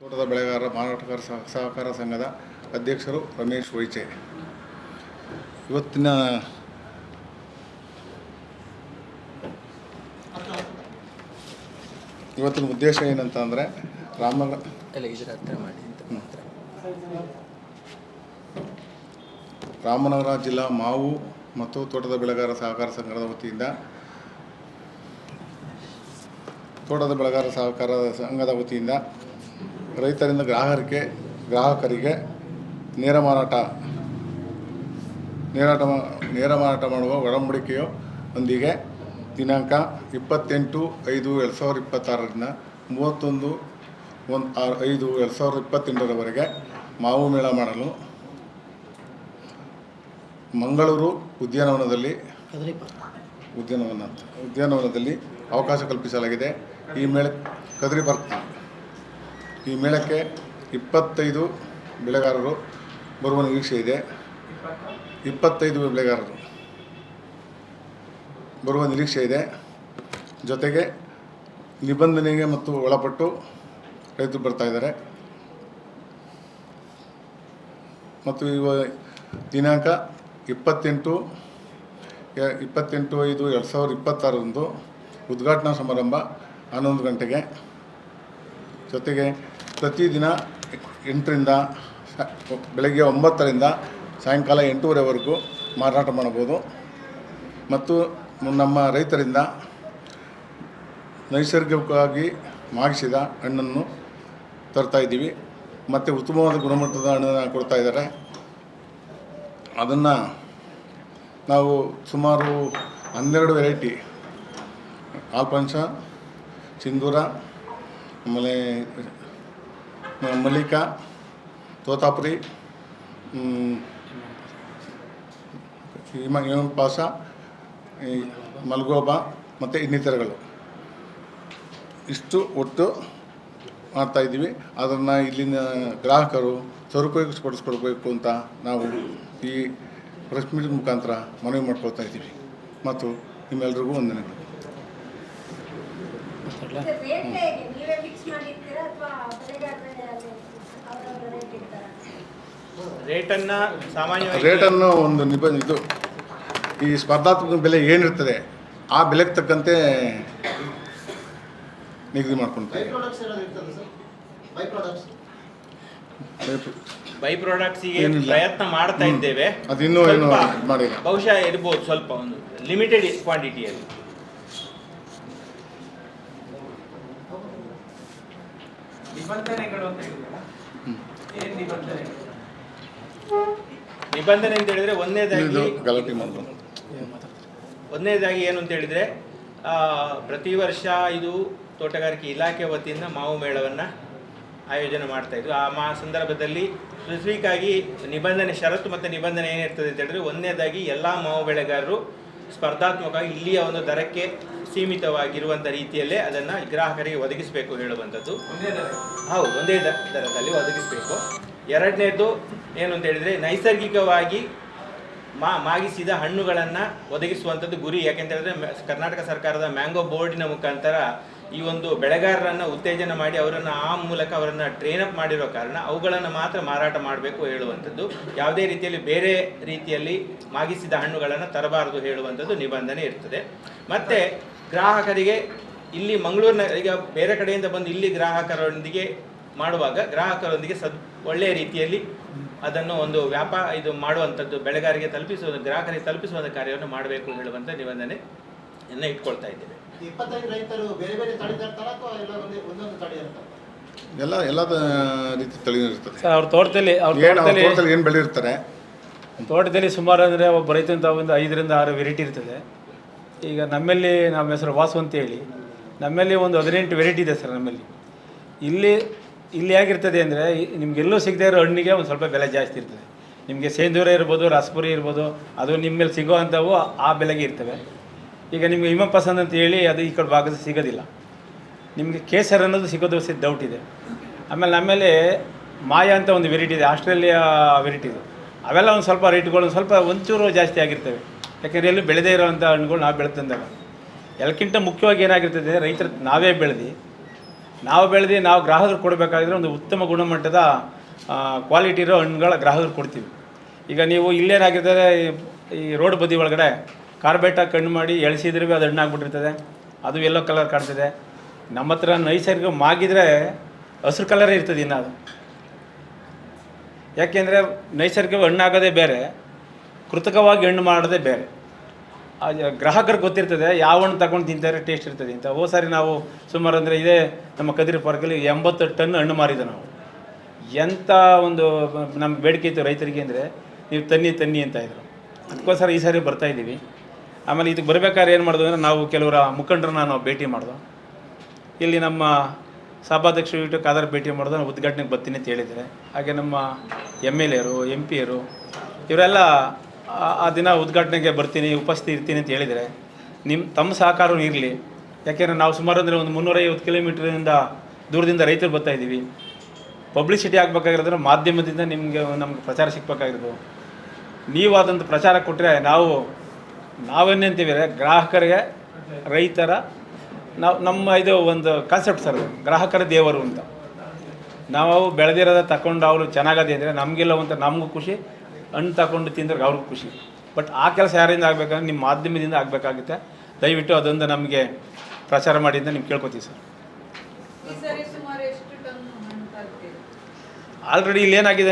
ತೋಟದ ಬೆಳೆಗಾರರ ಮಾರಾಟಗಾರ ಸಹಕಾರ ಸಂಘದ ಅಧ್ಯಕ್ಷರು ರಮೇಶ್ ವೈಚೆ. ಇವತ್ತಿನ ಉದ್ದೇಶ ಏನಂತ ಅಂದರೆ ರಾಮನಗರ ಜಿಲ್ಲಾ ಮಾವು ಮತ್ತು ತೋಟದ ಬೆಳೆಗಾರರ ಸಹಕಾರ ಸಂಘದ ವತಿಯಿಂದ ರೈತರಿಂದ ಗ್ರಾಹಕರಿಗೆ ನೇರ ಮಾರಾಟ ಮಾಡುವ ಒಡಂಬಡಿಕೆಯೊಂದಿಗೆ ದಿನಾಂಕ 28/5/2026ರಿಂದ 31/5/2028ರವರೆಗೆ ಮಾವು ಮೇಳ ಮಾಡಲು ಮಂಗಳೂರು ಉದ್ಯಾನವನದಲ್ಲಿ ಅವಕಾಶ ಕಲ್ಪಿಸಲಾಗಿದೆ. ಈ ಮೇಳಕ್ಕೆ 25 ಬೆಳೆಗಾರರು ಬರುವ ನಿರೀಕ್ಷೆ ಇದೆ. 25 ಬೆಳೆಗಾರರು ಬರುವ ನಿರೀಕ್ಷೆ ಇದೆ. ಜೊತೆಗೆ ನಿಬಂಧನೆಗೆ ಮತ್ತು ಒಳಪಟ್ಟು ರೈತರು ಬರ್ತಾ ಇದ್ದಾರೆ. ಮತ್ತು ದಿನಾಂಕ 28/5/2026ರಂದು ಉದ್ಘಾಟನಾ ಸಮಾರಂಭ 11 ಗಂಟೆಗೆ. ಜೊತೆಗೆ ಪ್ರತಿದಿನ ಬೆಳಗ್ಗೆ 9ರಿಂದ ಸಾಯಂಕಾಲ 8:30ವರೆಗೂ ಮಾರಾಟ ಮಾಡಬಹುದು. ಮತ್ತು ನಮ್ಮ ರೈತರಿಂದ ನೈಸರ್ಗಿಕವಾಗಿ ಮಾಗಿಸಿದ ಹಣ್ಣನ್ನು ತರ್ತಾ ಇದ್ದೀವಿ. ಮತ್ತು ಉತ್ತಮವಾದ ಗುಣಮಟ್ಟದ ಹಣ್ಣನ್ನು ಕೊಡ್ತಾ ಇದ್ದಾರೆ. ಅದನ್ನು ನಾವು ಸುಮಾರು 12 ವೆರೈಟಿ ಆಲ್ಫಾನ್ಸ, ಸಿಂಧೂರ, ಆಮೇಲೆ ಮಲ್ಲಿಕಾ, ತೋತಾಪುರಿ, ಪಾಸ, ಮಲ್ಗೋಬಾ ಮತ್ತು ಇನ್ನಿತರಗಳು ಇಷ್ಟು ಒಟ್ಟು ಮಾಡ್ತಾಯಿದ್ದೀವಿ. ಅದನ್ನು ಇಲ್ಲಿನ ಗ್ರಾಹಕರು ಸದುಪಯೋಗಪಡಿಸ್ಕೊಳ್ಬೇಕು ಅಂತ ನಾವು ಈ ಪ್ರೆಸ್ ಮೀಟ್ ಮುಖಾಂತರ ಮನವಿ ಮಾಡ್ಕೊಳ್ತಾ ಇದ್ದೀವಿ. ಮತ್ತು ನಿಮ್ಮೆಲ್ಲರಿಗೂ ವಂದನೆಗಳು. ರೇಟನ್ನು ಒಂದು ಇದು ಈ ಸ್ಪರ್ಧಾತ್ಮಕ ಬೆಲೆ ಏನಿರ್ತದೆ ಆ ಬೆಲೆಗೆ ತಕ್ಕಂತೆ ನಿಗದಿ ಮಾಡ್ಕೊಳ್ತೀವಿ. ಬೈ ಪ್ರಾಡಕ್ಟ್ಸಿಗೆ ಪ್ರಯತ್ನ ಮಾಡ್ತಾ ಇದ್ದೇವೆ. ಅದಿನ್ನೂ ಏನು ಮಾಡಿಲ್ಲ. ಬಹುಶಃ ಇರ್ಬೋದು ಸ್ವಲ್ಪ ಒಂದು ಲಿಮಿಟೆಡ್ ಕ್ವಾಂಟಿಟಿಯಲ್ಲಿ. ನಿಬಂಧನೆ ಅಂತ ಹೇಳಿದ್ರೆ ಒಂದನೇದಾಗಿ ಏನು ಅಂತ ಹೇಳಿದ್ರೆ ಪ್ರತಿ ವರ್ಷ ಇದು ತೋಟಗಾರಿಕೆ ಇಲಾಖೆ ವತಿಯಿಂದ ಮಾವು ಮೇಳವನ್ನು ಆಯೋಜನೆ ಮಾಡ್ತಾ ಇದ್ವಿ. ಆ ಸಂದರ್ಭದಲ್ಲಿ ಸ್ಪೆಸಿಫಿಕ್ ಆಗಿ ನಿಬಂಧನೆ ಷರತ್ತು ಮತ್ತು ನಿಬಂಧನೆ ಏನಿರ್ತದೆ ಅಂತ ಹೇಳಿದ್ರೆ, ಒಂದನೇದಾಗಿ ಎಲ್ಲ ಮಾವು ಬೆಳೆಗಾರರು ಸ್ಪರ್ಧಾತ್ಮಕವಾಗಿ ಇಲ್ಲಿಯ ಒಂದು ದರಕ್ಕೆ ಸೀಮಿತವಾಗಿರುವಂಥ ರೀತಿಯಲ್ಲೇ ಅದನ್ನು ಗ್ರಾಹಕರಿಗೆ ಒದಗಿಸಬೇಕು ಹೇಳುವಂಥದ್ದು. ಹೌದು, ಒಂದೇ ದರದಲ್ಲಿ ಒದಗಿಸಬೇಕು. ಎರಡನೇದು ಏನು ಅಂತ ಹೇಳಿದರೆ, ನೈಸರ್ಗಿಕವಾಗಿ ಮಾಗಿಸಿದ ಹಣ್ಣುಗಳನ್ನು ಒದಗಿಸುವಂಥದ್ದು ಗುರಿ. ಯಾಕೆಂತ ಹೇಳಿದ್ರೆ ಕರ್ನಾಟಕ ಸರ್ಕಾರದ ಮ್ಯಾಂಗೋ ಬೋರ್ಡಿನ ಮುಖಾಂತರ ಈ ಒಂದು ಬೆಳೆಗಾರರನ್ನು ಉತ್ತೇಜನ ಮಾಡಿ ಅವರನ್ನು ಆ ಮೂಲಕ ಅವರನ್ನು ಟ್ರೈನಪ್ ಮಾಡಿರೋ ಕಾರಣ ಅವುಗಳನ್ನು ಮಾತ್ರ ಮಾರಾಟ ಮಾಡಬೇಕು ಹೇಳುವಂಥದ್ದು. ಯಾವುದೇ ರೀತಿಯಲ್ಲಿ ಬೇರೆ ರೀತಿಯಲ್ಲಿ ಮಾಗಿಸಿದ ಹಣ್ಣುಗಳನ್ನು ತರಬಾರದು ಹೇಳುವಂಥದ್ದು ನಿಬಂಧನೆ ಇರ್ತದೆ. ಮತ್ತು ಗ್ರಾಹಕರಿಗೆ ಇಲ್ಲಿ ಮಂಗಳೂರಿನ ಈಗ ಬೇರೆ ಕಡೆಯಿಂದ ಬಂದು ಇಲ್ಲಿ ಗ್ರಾಹಕರೊಂದಿಗೆ ಮಾಡುವಾಗ ಗ್ರಾಹಕರೊಂದಿಗೆ ಒಳ್ಳೆಯ ರೀತಿಯಲ್ಲಿ ಅದನ್ನು ಒಂದು ಇದು ಮಾಡುವಂಥದ್ದು, ಬೆಳೆಗಾರರಿಗೆ ಗ್ರಾಹಕರಿಗೆ ತಲುಪಿಸುವಂಥ ಕಾರ್ಯವನ್ನು ಮಾಡಬೇಕು ಹೇಳುವಂಥ ನಿಬಂಧನೆಯನ್ನು ಇಟ್ಕೊಳ್ತಾ ಇದ್ದೇವೆ. ಎಲ್ಲ ರೀತಿ ತಳಿ ಇರ್ತದೆ. ಅವ್ರ ತೋಟದಲ್ಲಿ ಏನು ಬೆಳೆದಿರ್ತಾರೆ. ತೋಟದಲ್ಲಿ ಸುಮಾರು ಅಂದರೆ ಒಬ್ಬ ರೈತಂತ ಒಂದು 5ರಿಂದ 6 ವೆರೈಟಿ ಇರ್ತದೆ. ಈಗ ನಮ್ಮಲ್ಲಿ ನಮ್ಮ ಹೆಸರು ವಾಸು ಅಂತೇಳಿ ನಮ್ಮಲ್ಲಿ ಒಂದು 18 ವೆರೈಟಿ ಇದೆ ಸರ್. ನಮ್ಮಲ್ಲಿ ಇಲ್ಲಿ ಹೇಗಿರ್ತದೆ ಅಂದರೆ, ನಿಮಗೆಲ್ಲೂ ಸಿಗದೇ ಇರೋ ಹಣ್ಣಿಗೆ ಒಂದು ಸ್ವಲ್ಪ ಬೆಲೆ ಜಾಸ್ತಿ ಇರ್ತದೆ. ನಿಮಗೆ ಸೇಂದೂರ ಇರ್ಬೋದು, ರಸಪುರಿ ಇರ್ಬೋದು, ಅದು ನಿಮ್ಮಲ್ಲಿ ಸಿಗೋ ಅಂಥವು ಆ ಬೆಲೆಗೆ ಇರ್ತವೆ. ಈಗ ನಿಮಗೆ ಹಿಮ ಪಸಂದ್ ಅಂತ ಹೇಳಿ ಅದು ಈ ಕಡೆ ಭಾಗದ ಸಿಗೋದಿಲ್ಲ. ನಿಮಗೆ ಕೇಸರ್ ಅನ್ನೋದು ಸಿಗೋದು ಡೌಟ್ ಇದೆ. ಆಮೇಲೆ ನಮ್ಮಲ್ಲಿ ಮಾಯಾ ಅಂತ ಒಂದು ವೆರೈಟಿ ಇದೆ, ಆಸ್ಟ್ರೇಲಿಯಾ ವೆರೈಟಿ ಇದೆ. ಅವೆಲ್ಲ ಒಂದು ಸ್ವಲ್ಪ ರೇಟ್ಗಳು ಸ್ವಲ್ಪ ಒಂಚೂರು ಜಾಸ್ತಿ ಆಗಿರ್ತವೆ. ಯಾಕೆಂದರೆ ಎಲ್ಲೂ ಬೆಳೆದೇ ಇರೋವಂಥ ಹಣ್ಣುಗಳು ನಾವು ಬೆಳೆದಂದಾಗ. ಎಲ್ಲಕ್ಕಿಂತ ಮುಖ್ಯವಾಗಿ ಏನಾಗಿರ್ತದೆ, ರೈತರು ನಾವೇ ಬೆಳೆದು ನಾವು ಬೆಳೆದು ನಾವು ಗ್ರಾಹಕರು ಕೊಡಬೇಕಾಗಿದ್ರೆ ಒಂದು ಉತ್ತಮ ಗುಣಮಟ್ಟದ ಕ್ವಾಲಿಟಿ ಇರೋ ಹಣ್ಣುಗಳ ಗ್ರಾಹಕರು ಕೊಡ್ತೀವಿ. ಈಗ ನೀವು ಇಲ್ಲೇನಾಗಿರ್ತಾರೆ, ಈ ರೋಡ್ ಬದಿ ಒಳಗಡೆ ಕಾರ್ಬೇಟ್ ಹಾಕಿ ಹಣ್ಣು ಮಾಡಿ ಎಳಿಸಿದ್ರೆ ಅದು ಹಣ್ಣಾಗ್ಬಿಟ್ಟಿರ್ತದೆ, ಅದು ಯೆಲ್ಲೋ ಕಲರ್ ಕಾಣ್ತದೆ. ನಮ್ಮ ಹತ್ರ ನೈಸರ್ಗಿಕ ಮಾಗಿದ್ರೆ ಹಸಿರು ಕಲರೇ ಇರ್ತದೆ ಇನ್ನು ಅದು. ಯಾಕೆಂದರೆ ನೈಸರ್ಗಿಕ ಹಣ್ಣಾಗೋದೇ ಬೇರೆ, ಕೃತಕವಾಗಿ ಹಣ್ಣು ಮಾಡೋದೇ ಬೇರೆ. ಗ್ರಾಹಕರಿಗೆ ಗೊತ್ತಿರ್ತದೆ ಯಾವ ಹಣ್ಣು ತಗೊಂಡು ತಿಂತಾರೆ, ಟೇಸ್ಟ್ ಇರ್ತದೆ ಅಂತ. ಸಾರಿ ನಾವು ಸುಮಾರು ಅಂದರೆ ಇದೇ ನಮ್ಮ ಕದಿರಿ ಪಾರ್ಕಲ್ಲಿ 80 ಟನ್ ಹಣ್ಣು ಮಾರಿದೆ ನಾವು. ಎಂಥ ಒಂದು ನಮ್ಗೆ ಬೇಡಿಕೆ ಇತ್ತು ರೈತರಿಗೆ ಅಂದರೆ, ನೀವು ತನ್ನಿ ಅಂತ ಇದ್ರು. ಅದಕ್ಕೋಸ್ಕರ ಈ ಸಾರಿ ಬರ್ತಾಯಿದ್ದೀವಿ. ಆಮೇಲೆ ಇದಕ್ಕೆ ಬರಬೇಕಾದ್ರೆ ಏನು ಮಾಡೋದು ಅಂದರೆ, ನಾವು ಕೆಲವರ ಮುಖಂಡರನ್ನ ನಾವು ಭೇಟಿ ಮಾಡ್ದು. ಇಲ್ಲಿ ನಮ್ಮ ಸಭಾಧ್ಯಕ್ಷರು ಇಟ್ಟು ಕಾದರ್ ಭೇಟಿ ಮಾಡೋದು, ನಾವು ಉದ್ಘಾಟನೆಗೆ ಬರ್ತೀನಿ ಅಂತ ಹೇಳಿದ್ದಾರೆ. ಹಾಗೆ ನಮ್ಮ MLAರು MP ಇವರೆಲ್ಲ ಆ ದಿನ ಉದ್ಘಾಟನೆಗೆ ಬರ್ತೀನಿ, ಉಪಸ್ಥಿತಿ ಇರ್ತೀನಿ ಅಂತ ಹೇಳಿದರೆ, ತಮ್ಮ ಸಹಕಾರವೂ ಇರಲಿ. ಯಾಕೆಂದರೆ ನಾವು ಸುಮಾರು ಅಂದರೆ ಒಂದು 350 ಕಿಲೋಮೀಟ್ರಿಂದ ದೂರದಿಂದ ರೈತರು ಬರ್ತಾಯಿದ್ದೀವಿ. ಪಬ್ಲಿಸಿಟಿ ಆಗಬೇಕಾಗಿರೋದ್ರೆ ಮಾಧ್ಯಮದಿಂದ ನಮ್ಗೆ ಪ್ರಚಾರ ಸಿಗಬೇಕಾಗಿರೋದು. ನೀವಾದಂಥ ಪ್ರಚಾರ ಕೊಟ್ಟರೆ ನಾವೇನಂತೀವಿ ಗ್ರಾಹಕರಿಗೆ, ರೈತರ ನಮ್ಮ ಇದು ಒಂದು ಕಾನ್ಸೆಪ್ಟ್ ಸರ್, ಗ್ರಾಹಕರ ದೇವರು ಅಂತ. ನಾವು ಬೆಳೆದಿರೋದ ತಗೊಂಡು ಅವರು ಚೆನ್ನಾಗದೆ ಅಂದರೆ ನಮಗೆಲ್ಲ ಒಂಥರ ನಮಗೂ ಖುಷಿ, ಹಣ್ಣು ತಗೊಂಡು ತಿಂದ್ರೆ ಅವ್ರಿಗೂ ಖುಷಿ. ಬಟ್ ಆ ಕೆಲಸ ಯಾರಿಂದ ಆಗಬೇಕಂದ್ರೆ ನಿಮ್ಮ ಮಾಧ್ಯಮದಿಂದ ಆಗಬೇಕಾಗುತ್ತೆ. ದಯವಿಟ್ಟು ಅದೊಂದು ನಮಗೆ ಪ್ರಚಾರ ಮಾಡಿ ಅಂತ ನಿಮ್ಗೆ ಕೇಳ್ಕೊತೀವಿ ಸರ್. ಆಲ್ರೆಡಿ ಇಲ್ಲೇನಾಗಿದೆ